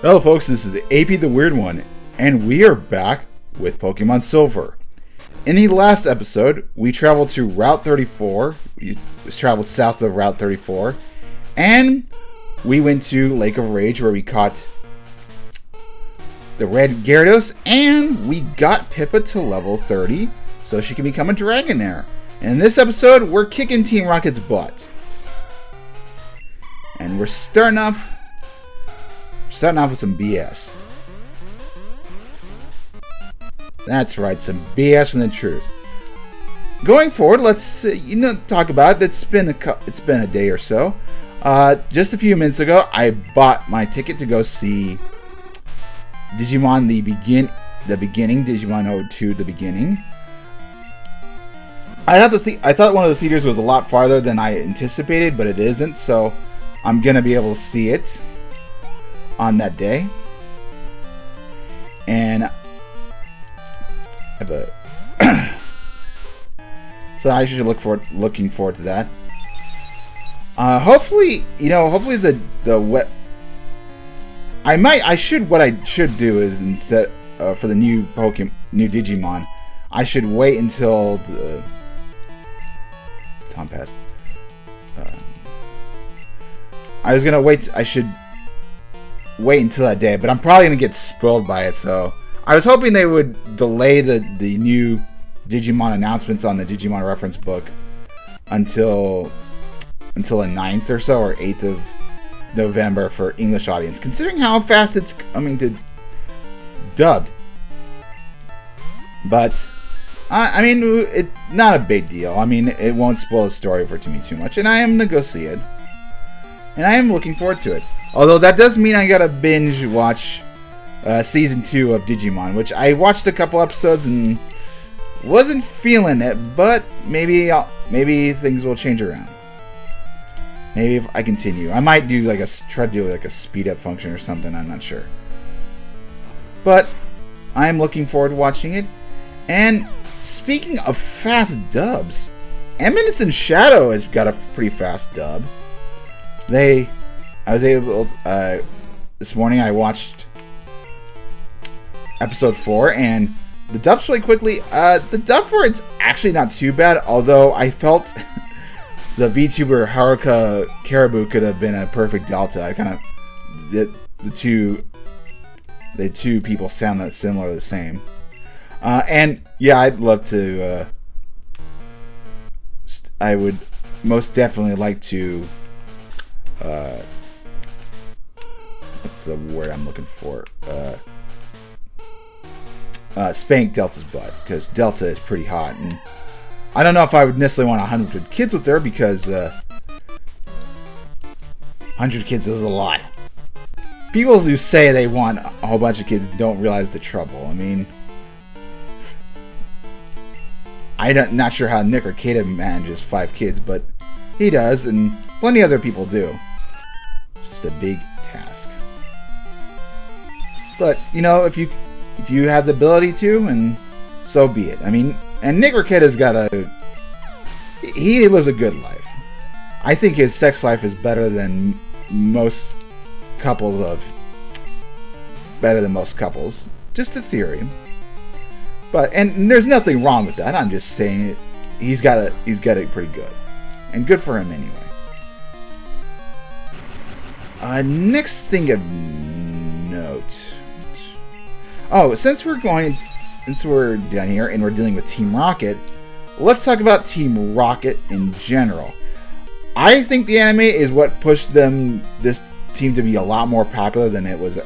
Hello folks, this is AP the Weird One, and we are back with Pokemon Silver. In the last episode, we traveled to Route 34, we traveled south of Route 34, and we went to Lake of Rage where we caught the red Gyarados, and we got Pippa to level 30, so she can become a Dragonair. And in this episode, we're kicking Team Rocket's butt. And we're starting off with some BS. That's right, some BS from the truth. Going forward, let's talk about it. It's been a day or so. Just a few minutes ago, I bought my ticket to go see Digimon the beginning, Digimon Ode to the Beginning. I thought one of the theaters was a lot farther than I anticipated, but it isn't. So I'm gonna be able to see it on that day, and I have a so I should looking forward to that. Hopefully the web. What I should do is instead for the new Digimon, I should wait until the time passed. I should wait until that day, but I'm probably gonna get spoiled by it. So I was hoping they would delay the new Digimon announcements on the Digimon reference book until the 9th or so, or 8th of November for English audience, considering how fast it's coming to dubbed. But I mean, it's not a big deal. I mean, it won't spoil the story for me too much, and I am gonna go see it, and I am looking forward to it. Although that does mean I gotta binge watch season 2 of Digimon, which I watched a couple episodes and wasn't feeling it, but maybe things will change around. Maybe if I continue, I might do try to do like a speed up function or something. I'm not sure, but I'm looking forward to watching it. And speaking of fast dubs, Eminence and Shadow has got a pretty fast dub. I was able this morning I watched episode 4, and the dubs really quickly. The dub for it's actually not too bad, although I felt the VTuber Haruka Caribou could have been a perfect delta. I kind of the two people sound similar, the same. And yeah, I'd love to. I would most definitely like to. What's the word I'm looking for? Spank Delta's butt, because Delta is pretty hot, and I don't know if I would necessarily want 100 kids with her, because 100 kids is a lot. People who say they want a whole bunch of kids don't realize the trouble. I mean, I'm not sure how Nick or Kata manages 5 kids, but he does, and plenty of other people do. It's just a big task. But if you have the ability to, and so be it. I mean, and Nick Raketa's he lives a good life. I think his sex life is better than most couples. Just a theory. And there's nothing wrong with that. I'm just saying it. He's got it pretty good, and good for him anyway. Next thing of note. Oh, since we're done here and we're dealing with Team Rocket, let's talk about Team Rocket in general. I think the anime is what pushed this team to be a lot more popular than it was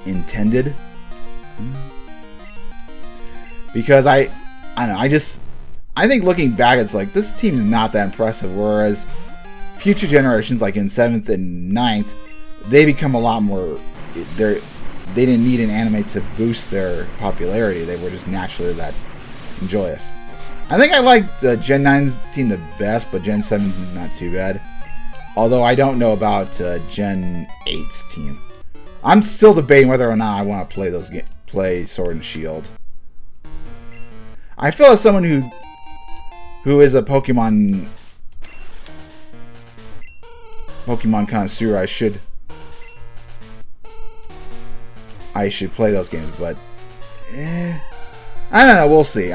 intended. Because I think looking back, it's like this team's not that impressive. Whereas future generations, like in 7th and 9th, they become a lot more. They didn't need an anime to boost their popularity. They were just naturally that joyous. I think I liked Gen 9's team the best, but Gen 7's is not too bad. Although I don't know about Gen 8's team. I'm still debating whether or not I want to play Sword and Shield. I feel as someone who is a Pokemon connoisseur, I should I should play those games, but I don't know. We'll see.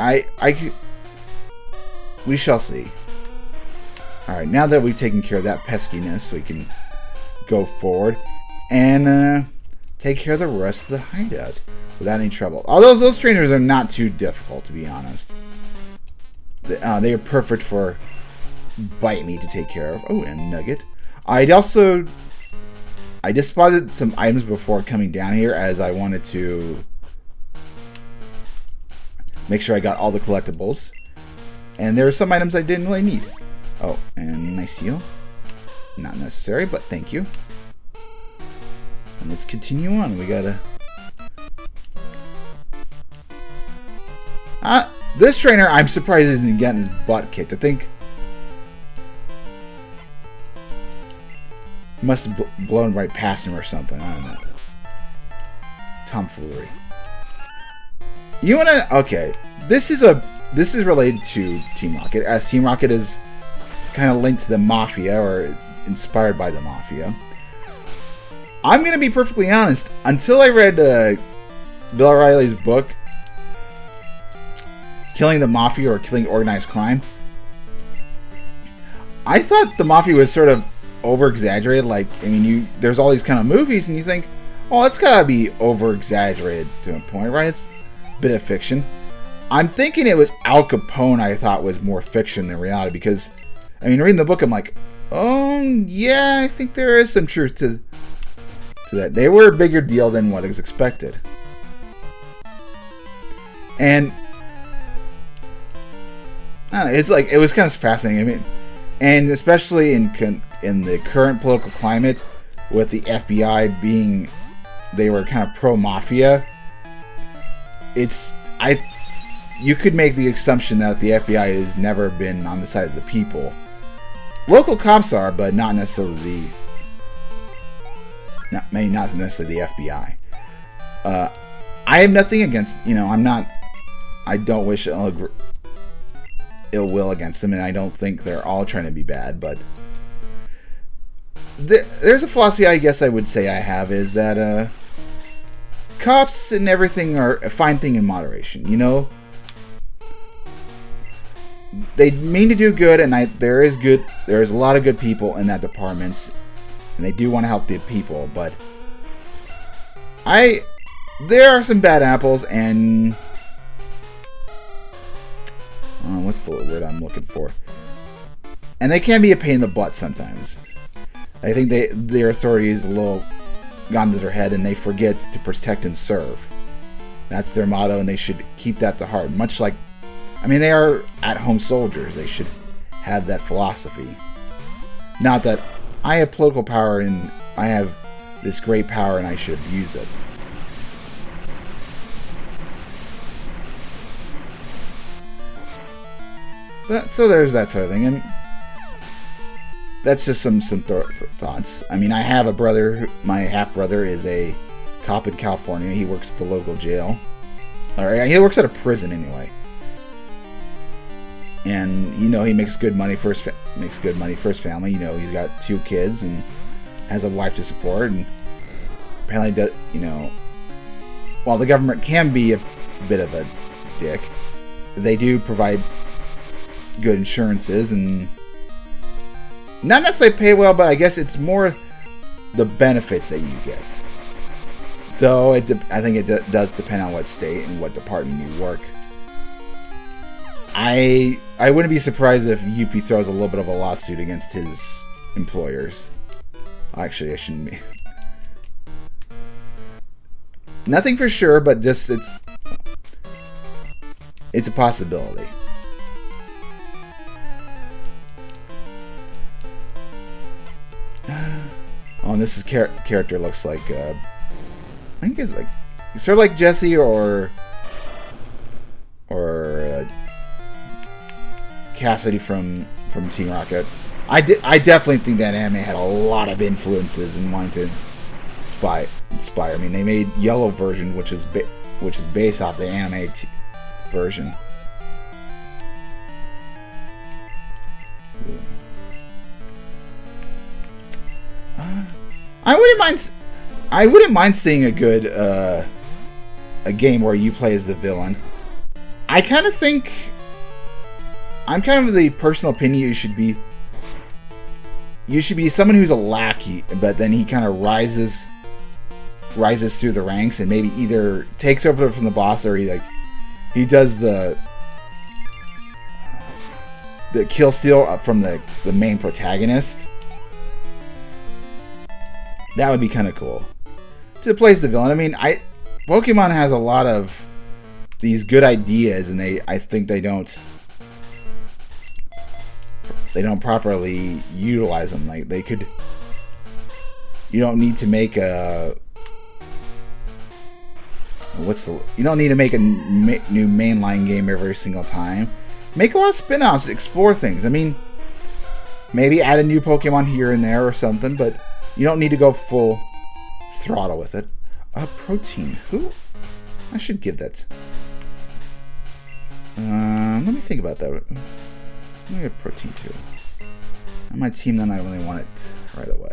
We shall see. All right, now that we've taken care of that peskiness, we can go forward and take care of the rest of the hideout without any trouble. Although those trainers are not too difficult, to be honest. They are perfect for Bite Me to take care of. Oh, and Nugget. I just spotted some items before coming down here, as I wanted to make sure I got all the collectibles. And there were some items I didn't really need. Oh, and nice heal. Not necessary, but thank you. And let's continue on. We gotta... this trainer, I'm surprised isn't getting his butt kicked. I think... he must have blown right past him or something. I don't know. Tomfoolery. You wanna... Okay. This is related to Team Rocket, as Team Rocket is kind of linked to the Mafia, or inspired by the Mafia. I'm gonna be perfectly honest. Until I read Bill O'Reilly's book, Killing the Mafia, or Killing Organized Crime, I thought the Mafia was sort of over-exaggerated. Like, I mean, there's all these kind of movies, and you think, oh, it's gotta be over-exaggerated to a point, right? It's a bit of fiction. I'm thinking it was Al Capone I thought was more fiction than reality, because, I mean, reading the book, I'm like, oh, yeah, I think there is some truth to that. They were a bigger deal than what is expected. And I don't know, it's like, it was kind of fascinating. I mean, and especially in the current political climate, with the FBI being, they were kind of pro-mafia, you could make the assumption that the FBI has never been on the side of the people. Local cops are, but not necessarily not necessarily the FBI. I have nothing against, I don't wish ill will against them, and I don't think they're all trying to be bad, but there's a philosophy I guess I would say I have, is that cops and everything are a fine thing in moderation, They mean to do good, and there is a lot of good people in that department, and they do want to help the people, but there are some bad apples, and what's the word I'm looking for? And they can be a pain in the butt sometimes. I think their authority is a little gone to their head, and they forget to protect and serve. That's their motto, and they should keep that to heart. Much like, they are at-home soldiers. They should have that philosophy. Not that I have political power and I have this great power and I should use it. But, so there's that sort of thing, and that's just some thoughts. I have a brother. My half-brother is a cop in California. He works at the local jail. Or he works at a prison anyway. And he makes good money for his family. He's got 2 kids and has a wife to support. And apparently, while the government can be a bit of a dick, they do provide good insurances and not necessarily pay well, but I guess it's more the benefits that you get. Though I think it does depend on what state and what department you work. I wouldn't be surprised if UP throws a little bit of a lawsuit against his employers. Actually, I shouldn't be. Nothing for sure, but just it's a possibility. Oh, and this character looks like I think it's like sort of like Jesse or Cassidy from Team Rocket. I definitely think that anime had a lot of influences in wanting to inspire. They made Yellow version, which is based off the anime version. I wouldn't mind. I wouldn't mind seeing a good a game where you play as the villain. I kind of think, I'm kind of the personal opinion, you should be someone who's a lackey, but then he kind of rises through the ranks and maybe either takes over from the boss, or he does the kill steal from the main protagonist. That would be kind of cool to play as the villain. I mean, Pokemon has a lot of these good ideas, and I think they don't properly utilize them. Like, you don't need to make a you don't need to make a new mainline game every single time. Make a lot of spin-offs, explore things. I mean, maybe add a new Pokemon here and there or something, but you don't need to go full throttle with it. Protein. Who? I should give that. Let me think about that. Let me get protein too. On my team, then I only want it right away.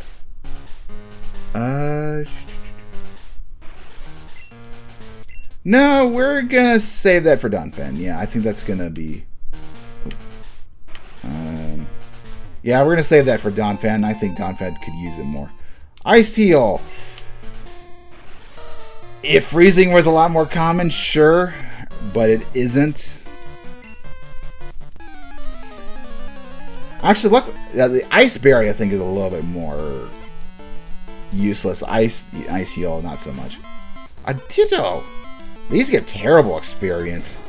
No, we're gonna save that for Donphan. Yeah, I think that's gonna be. Yeah, we're gonna save that for Donphan. I think Donphan could use it more. Ice Heal. If freezing was a lot more common, sure, but it isn't. Actually, look, the Ice Berry I think is a little bit more useless. Ice Heal, not so much. A Ditto. These give terrible experience.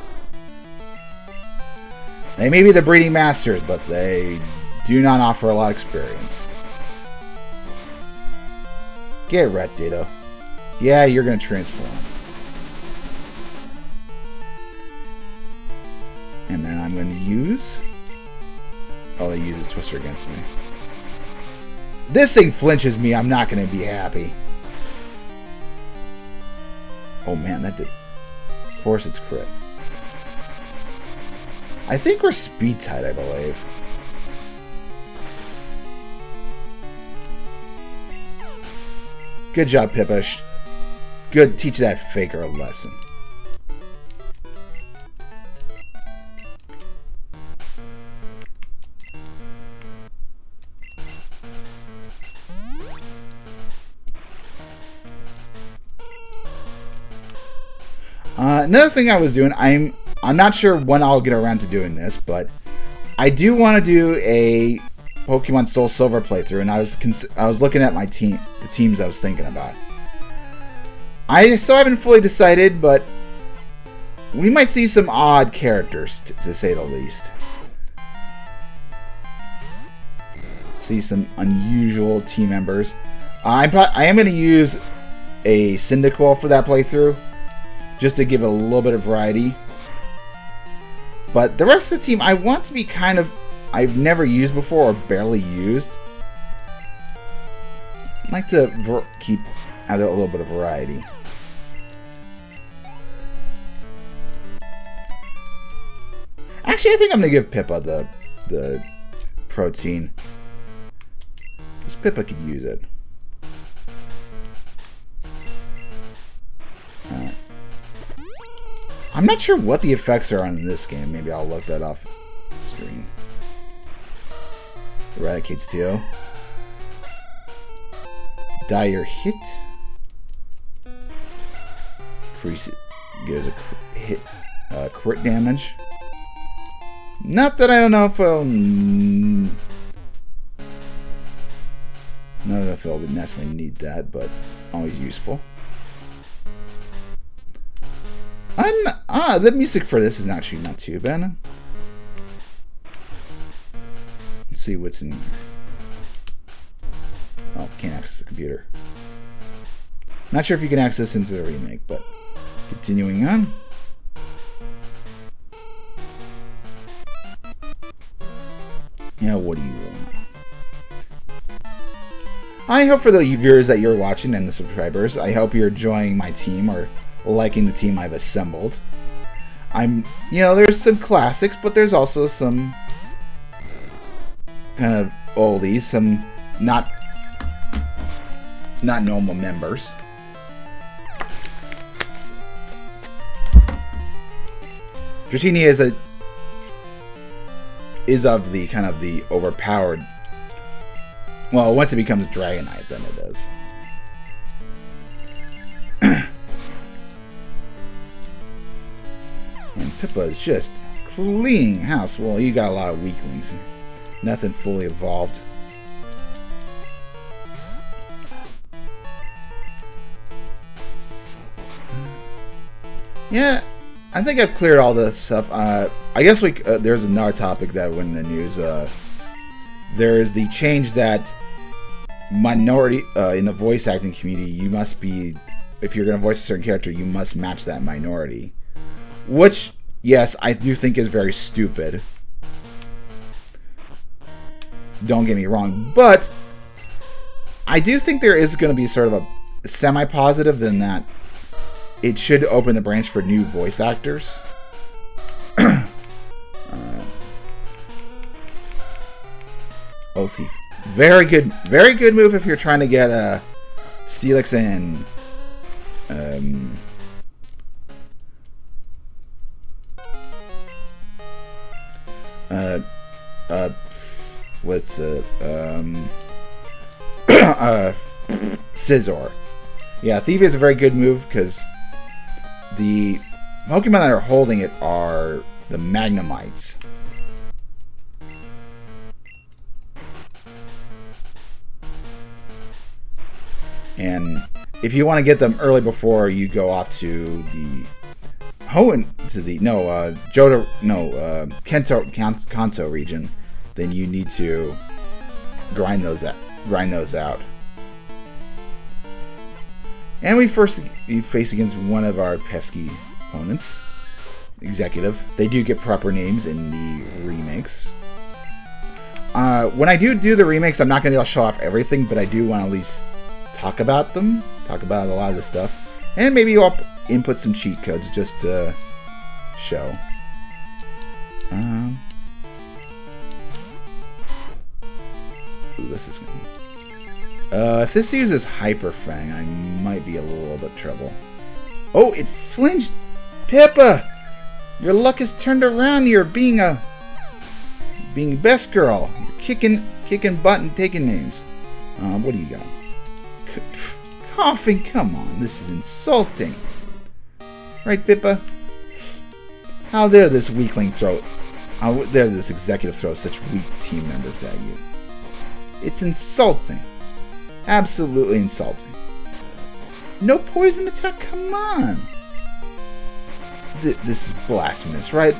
They may be the breeding masters, but they do not offer a lot of experience. Get wrecked, Ditto. Yeah, you're going to transform. And then I'm going to use... Oh, they use Twister against me. This thing flinches me. I'm not going to be happy. Oh, man, that did... Of course it's crit. I think we're speed tied, I believe. Good job, Pippa. Good, teach that faker a lesson. Another thing I was doing, I'm not sure when I'll get around to doing this, but I do want to do a Pokemon Soul Silver playthrough, and I was looking at my team, the teams I was thinking about. I still haven't fully decided, but we might see some odd characters, to say the least. See some unusual team members. I am going to use a Cyndaquil for that playthrough, just to give it a little bit of variety. But the rest of the team, I want to be kind of... I've never used before, or barely used. I'd like to have a little bit of variety. Actually, I think I'm going to give Pippa the protein. Because Pippa could use it. I'm not sure what the effects are on this game. Maybe I'll look that off screen. Eradicates Teo. Dire hit. Increase it. Gives a crit damage. Not that I don't know if I'll... Not if I'll necessarily need that, but always useful. The music for this is actually not too bad. Let's see what's in here. Oh, can't access the computer. Not sure if you can access into the remake, but continuing on. Now, what do you want? I hope for the viewers that you're watching and the subscribers, I hope you're enjoying my team or liking the team I've assembled. There's some classics, but there's also some kind of oldies, some not not normal members. Dratini is of the kind of the overpowered. Well, once it becomes Dragonite, then it is. And Pippa is just cleaning house. Well, you got a lot of weaklings. Nothing fully evolved. Yeah, I think I've cleared all this stuff. I guess there's another topic that went in the news. There's the change that minority in the voice acting community, you must be, if you're going to voice a certain character, you must match that minority. Which, yes, I do think is very stupid. Don't get me wrong, but I do think there is going to be sort of a semi-positive in that it should open the branch for new voice actors. Oh, Thief. Very good move if you're trying to get Steelix and Scizor. Yeah, Thief is a very good move because the Pokemon that are holding it are the Magnemites. And if you want to get them early before you go off to the Kanto region, then you need to grind those out. And we face against one of our pesky opponents, Executive. They do get proper names in the remakes. When I do the remakes, I'm not going to be able to show off everything, but I do want to at least talk about them, talk about a lot of the stuff, and maybe I'll input some cheat codes just to show. Ooh, this is good. If this uses Hyper Fang, I might be a little bit trouble. Oh, it flinched! Pippa! Your luck has turned around. You're being best girl. You're kicking butt and taking names. What do you got? Coughing? Come on, this is insulting. Right, Pippa? How dare this weakling how dare this executive throw such weak team members at you? It's insulting. Absolutely insulting. No poison attack? Come on. This is blasphemous, right,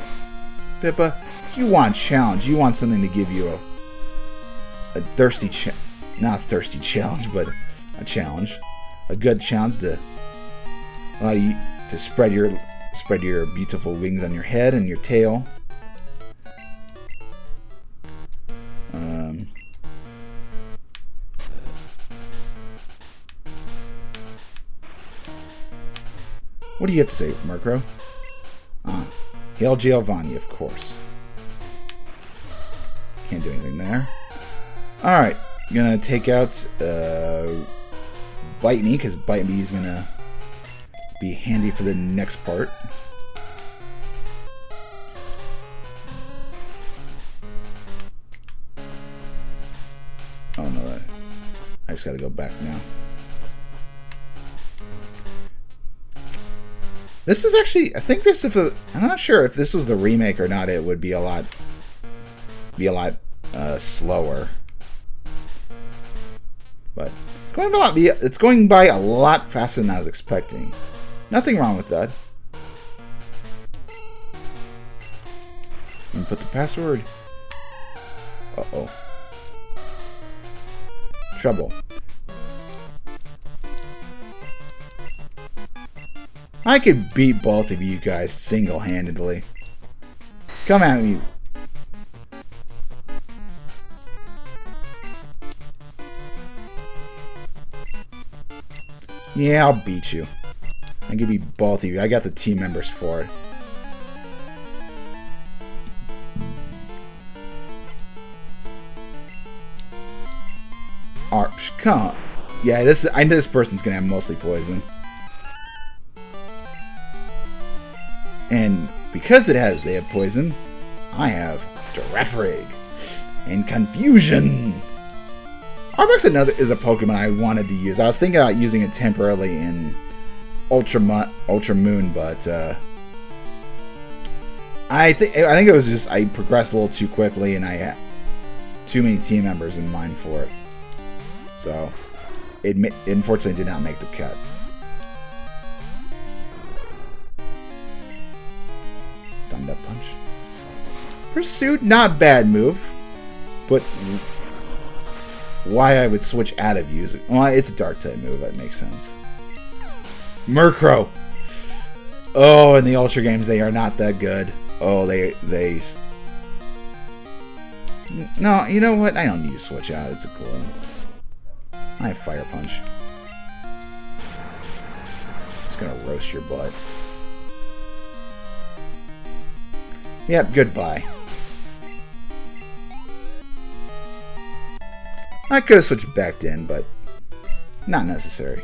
Pippa? You want a challenge. You want something to give you a thirsty not a thirsty challenge, but a challenge. A good challenge to allow you to spread your beautiful wings on your head and your tail. What do you have to say, Murkrow? Hail Giovanni, of course. Can't do anything there. Alright, gonna take out Bite Me, because Bite Me is gonna be handy for the next part. Oh no, I just gotta go back now. This is actually, I think this, I'm not sure if this was the remake or not, it would be a lot slower. But it's going by a lot faster than I was expecting. Nothing wrong with that. Input the password. Uh-oh. Trouble. I could beat both of you guys single-handedly. Come at me. Yeah, I'll beat you. I could beat both of you. I got the team members for it. Come on. Yeah, I know this person's gonna have mostly poison. And because they have poison, I have Giraffe and Confusion. Arbok's is a Pokemon I wanted to use. I was thinking about using it temporarily in Ultra Moon, but I think it was just I progressed a little too quickly and I had too many team members in mind for it. So it unfortunately did not make the cut. Thunder Punch. Pursuit, not bad move, but why I would switch out of using? Well, it's a Dark type move. That makes sense. Murkrow. Oh, in the Ultra games, they are not that good. Oh, they. No, you know what? I don't need to switch out. It's a cool one. I have Fire Punch. Just gonna roast your butt. Yep, goodbye. I could have switched back in, but not necessary.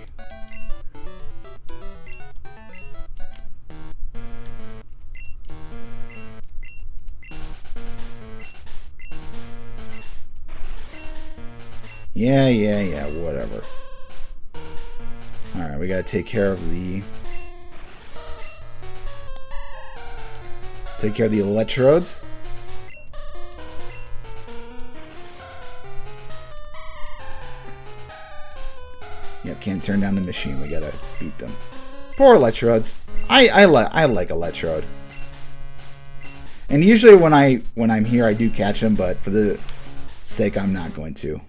Yeah, whatever. Alright, we gotta take care of the electrodes. Yep, can't turn down the machine. We gotta beat them. Poor electrodes. I like electrode. And usually when I'm here, I do catch them, but for the sake, I'm not going to.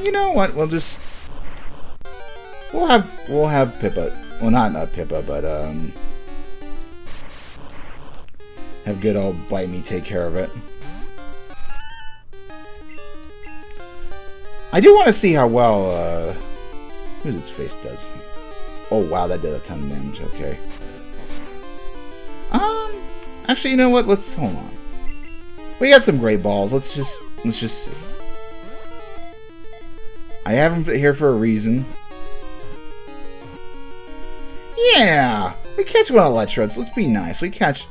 You know what? We'll have Pippa. Well, not Pippa, but have good old Bite Me take care of it. I do want to see how well who's its face does. Oh wow, that did a ton of damage. Okay. Actually, you know what? Let's hold on. We got some great balls. Let's just see. I have them here for a reason. Yeah! We catch one of Electrodes. Let's be nice. We catch...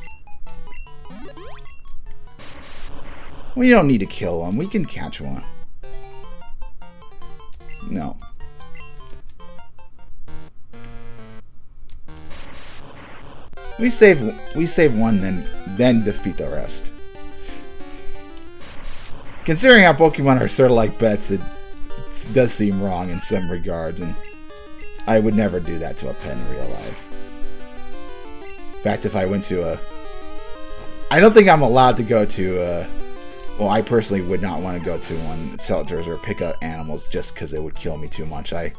We don't need to kill them. We can catch one. No. We save one, then defeat the rest. Considering how Pokemon are sort of like pets, it does seem wrong in some regards, and I would never do that to a pet in real life. In fact, if I went to a... I don't think I'm allowed to go to well, I personally would not want to go to one shelters or pick up animals just because it would kill me too much. I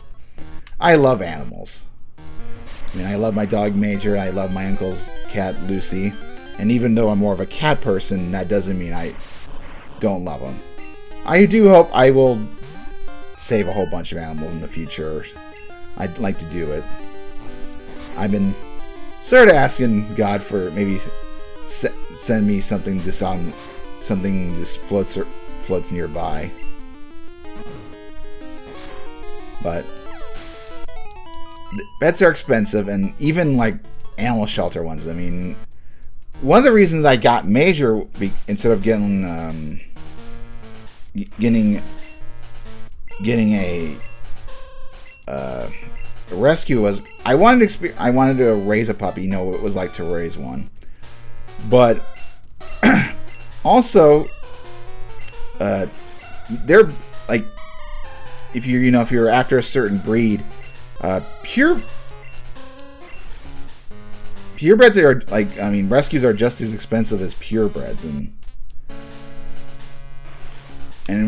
love animals. I mean, I love my dog Major, I love my uncle's cat Lucy, and even though I'm more of a cat person, that doesn't mean I don't love them. I do hope I will save a whole bunch of animals in the future. I'd like to do it. I've been sort of asking God for maybe send me something just floats nearby. But pets are expensive, and even like animal shelter ones. I mean, one of the reasons I got Major instead of getting a rescue was I wanted to raise a puppy, know what it was like to raise one, but also they're like if you're after a certain breed, purebreds are like, I mean, rescues are just as expensive as purebreds, and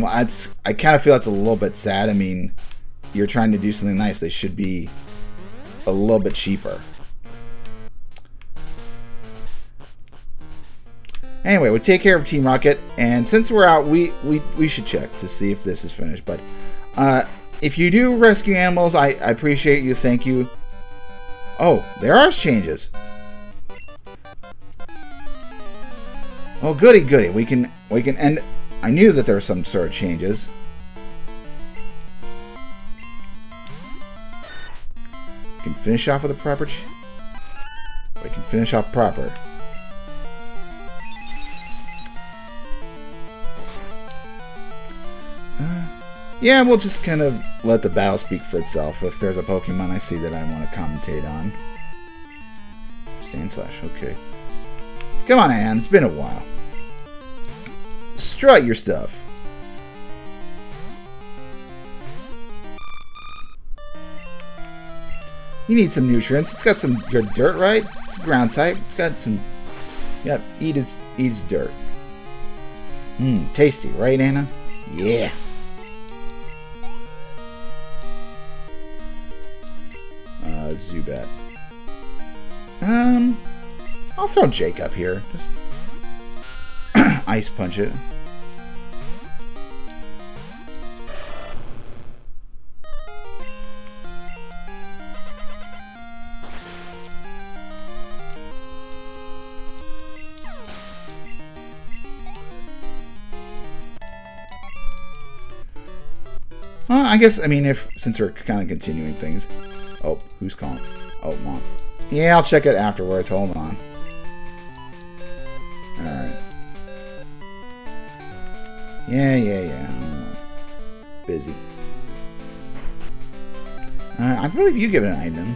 I kind of feel that's a little bit sad. I mean, you're trying to do something nice, they should be a little bit cheaper. Anyway, we take care of Team Rocket, and since we're out, we should check to see if this is finished. But if you do rescue animals, I appreciate you. Thank you. Oh, there are changes. Oh, goody. We can end. I knew that there were some sort of changes. Can finish off with a proper... I can finish off proper. Yeah, we'll just kind of let the battle speak for itself. If there's a Pokemon I see that I want to commentate on. Sandslash, okay. Come on, Anne, it's been a while. Strut your stuff. You need some nutrients. It's got some good dirt, right? It's a ground type. It's got some... Yep, eat its dirt. Tasty, right, Anna? Yeah. Zubat. I'll throw Jake up here. Just ice punch it. Well, I guess, I mean, since we're kind of continuing things. Oh, who's calling? Oh, Mom. Yeah, I'll check it afterwards. Hold on. Alright. Yeah. Busy. I believe you give it an item.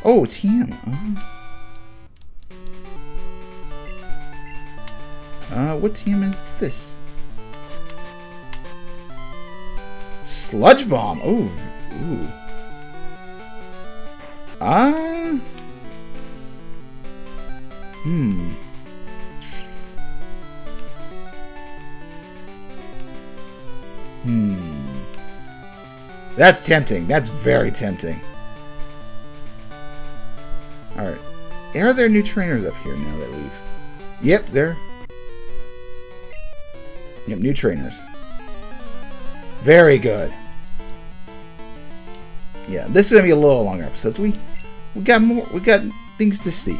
Oh, it's him. What team is this? Sludge Bomb. Ooh. That's tempting. That's very tempting. Alright. Are there new trainers up here now that we've... Yep, there. Yep, new trainers. Very good. Yeah, this is gonna be a little longer episodes. We got more. We got things to see.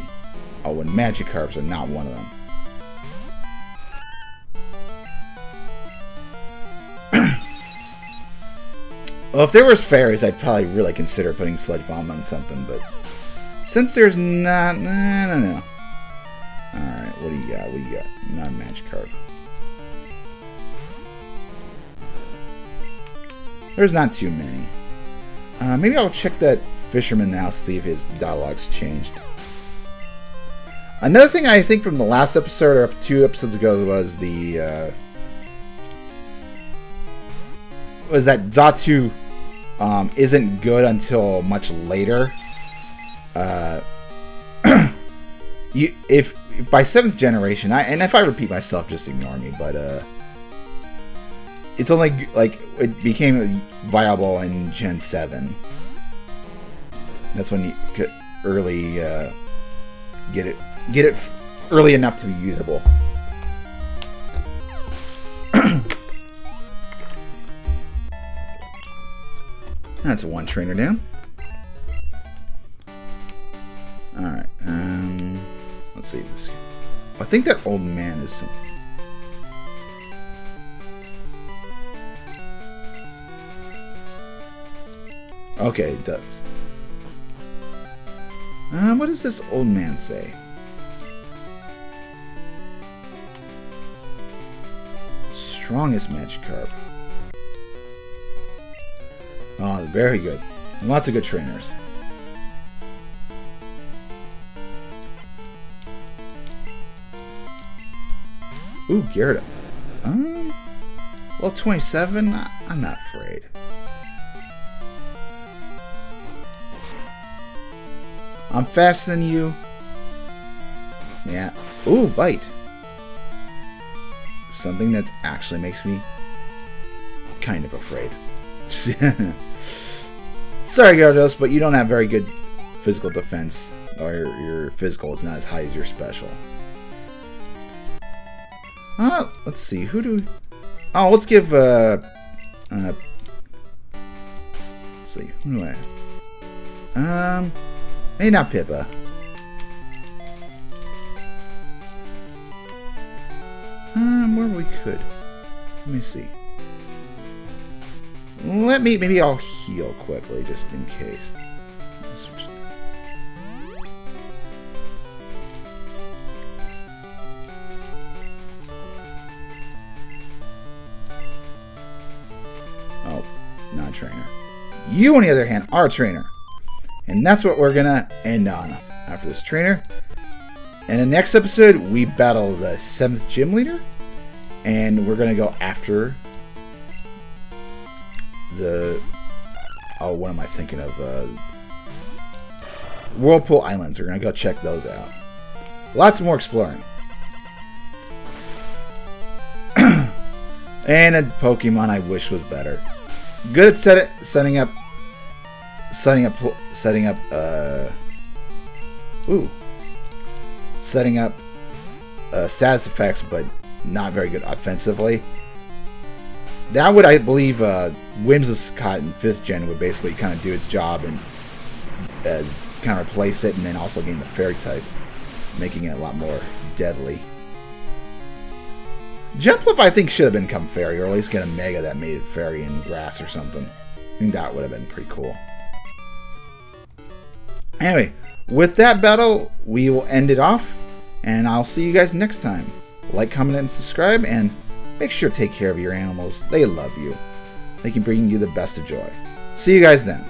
Oh, and Magikarps are not one of them. Well, if there was fairies, I'd probably really consider putting Sludge Bomb on something, but since there's not, I don't know. All right, what do you got? What do you got? Not a Magikarp. There's not too many. Maybe I'll check that Fisherman now, see if his dialogue's changed. Another thing I think from the last episode, or 2 episodes ago, was that Xatu isn't good until much later. If by 7th generation, and if I repeat myself, just ignore me, but it's only like it became viable in Gen 7. That's when you could early get it early enough to be usable. That's one trainer down. All right. Let's see this. I think that old man is some. Okay, it does. What does this old man say? Strongest Magikarp. Oh, very good. Lots of good trainers. Ooh, Gyarados. Well, 27. I'm not afraid. I'm faster than you. Yeah. Ooh, bite. Something that actually makes me kind of afraid. Sorry, Gyarados, but you don't have very good physical defense. Or your physical is not as high as your special. Let's see. Who do... Oh, let's give... let's see. Who do I... Maybe not Pippa. Where we could. Let me see. Maybe I'll heal quickly just in case. Oh, not a trainer. You, on the other hand, are a trainer. And that's what we're gonna end on after this trainer. In the next episode, we battle the 7th gym leader. And we're gonna go after the... Oh, what am I thinking of? Whirlpool Islands. We're gonna go check those out. Lots more exploring. And a Pokemon I wish was better. Good at setting up status effects, but not very good offensively. That would, I believe, Whimsicott in 5th gen would basically kind of do its job and kind of replace it, and then also gain the fairy type, making it a lot more deadly. Jumpluff, I think, should have become fairy, or at least get a mega that made it fairy in grass or something. I think that would have been pretty cool. Anyway, with that battle, we will end it off, and I'll see you guys next time. Like, comment, and subscribe, and make sure to take care of your animals. They love you. They can bring you the best of joy. See you guys then.